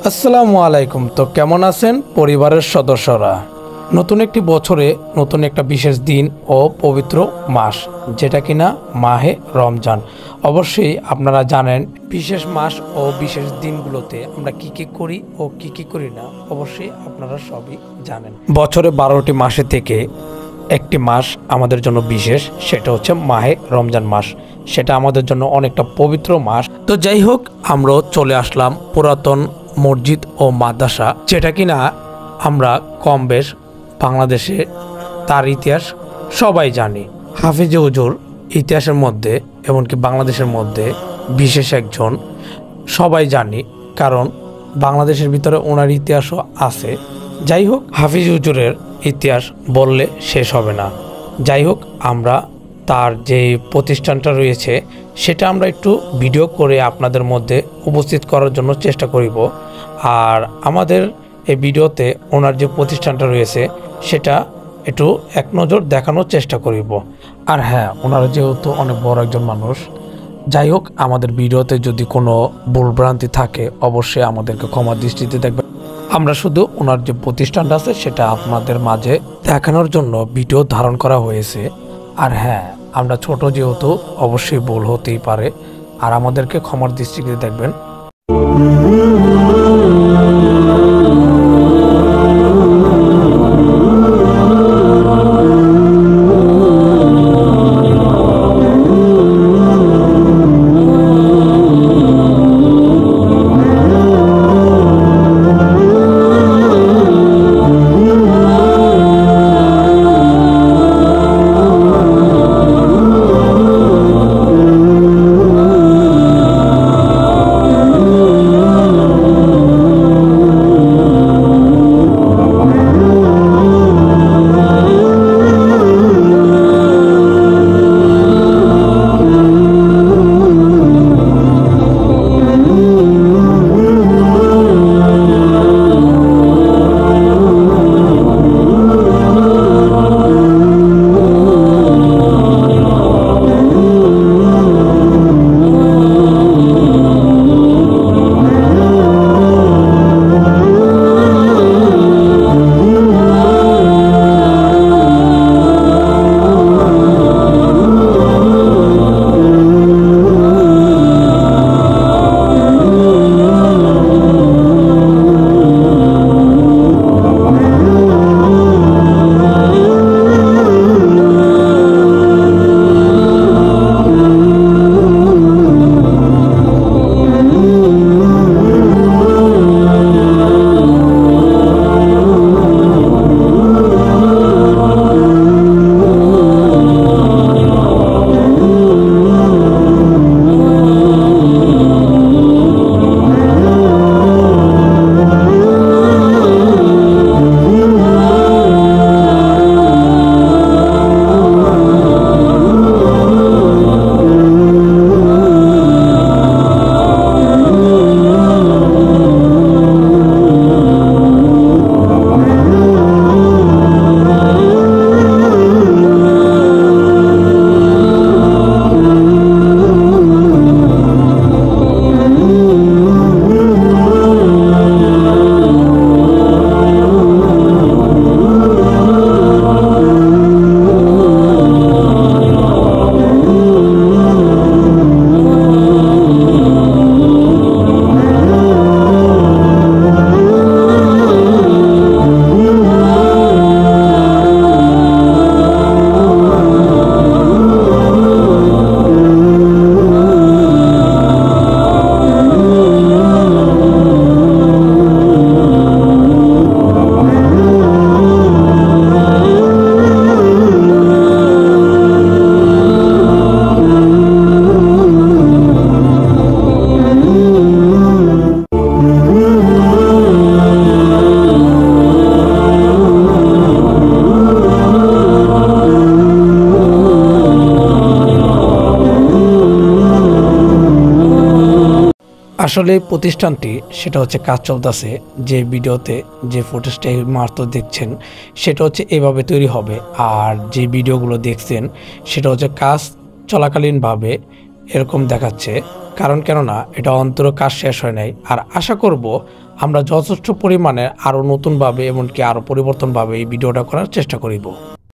আসসালামু আলাইকুম। তো কেমন আছেন পরিবারের সদস্যরা? নতুন একটি বছরে নতুন একটা বিশেষ দিন ও পবিত্র মাস, যেটা কিনা মাহে রমজান। অবশ্যই আপনারা জানেন বিশেষ মাস ও বিশেষ দিনগুলোতে আমরা কি কি করি ও কি কি করি না, অবশ্যই আপনারা সবই জানেন। বছরে 12টি মাসে থেকে একটি মাস আমাদের জন্য বিশেষ, সেটা হচ্ছে মাহে রমজান মাস। সেটা আমাদের জন্য অনেকটা পবিত্র মাস। তো যাই হোক, আমরা চলে আসলাম পুরাতন মসজিদ ও মাদ্রাসা, যেটা কিনা আমরা কম বেশ বাংলাদেশে তার ইতিহাস সবাই জানি। হাফিজে হুজুর ইতিহাসের মধ্যে, এমনকি বাংলাদেশের মধ্যে বিশেষ একজন, সবাই জানি, কারণ বাংলাদেশের ভিতরে ওনার ইতিহাসও আছে। যাই হোক, হাফিজ হুজুরের ইতিহাস বললে শেষ হবে না। যাই হোক, আমরা তার যে প্রতিষ্ঠানটা রয়েছে সেটা আমরা একটু ভিডিও করে আপনাদের মধ্যে উপস্থিত করার জন্য চেষ্টা করিব। আর আমাদের এই ভিডিওতে ওনার যে প্রতিষ্ঠানটা রয়েছে সেটা একটু এক নজর দেখানোর চেষ্টা করিব। আর হ্যাঁ, ওনারা যেহেতু অনেক বড় একজন মানুষ, যাই হোক, আমাদের ভিডিওতে যদি কোনো ভুলভ্রান্তি থাকে অবশ্যই আমাদেরকে ক্ষমা দৃষ্টিতে দেখবেন। আমরা শুধু ওনার যে প্রতিষ্ঠানটা আছে সেটা আপনাদের মাঝে দেখানোর জন্য ভিডিও ধারণ করা হয়েছে। আর হ্যাঁ, আমরা ছোট যেহেতু অবশ্যই ভুল হতেই পারে, আর আমাদেরকে ক্ষমার দৃষ্টিতে দেখবেন। আসলে প্রতিষ্ঠানটি সেটা হচ্ছে কাজ চলতেছে। যে ভিডিওতে যে ফুটেজটা মাত্র দেখছেন সেটা হচ্ছে এভাবে তৈরি হবে, আর যে ভিডিওগুলো দেখছেন সেটা হচ্ছে কাজ চলাকালীনভাবে এরকম দেখাচ্ছে। কারণ কেননা এটা অন্তর কাজ শেষ হয় নাই। আর আশা করব আমরা যথেষ্ট পরিমাণে আরও নতুনভাবে এমনকি আরও পরিবর্তনভাবে এই ভিডিওটা করার চেষ্টা করিব।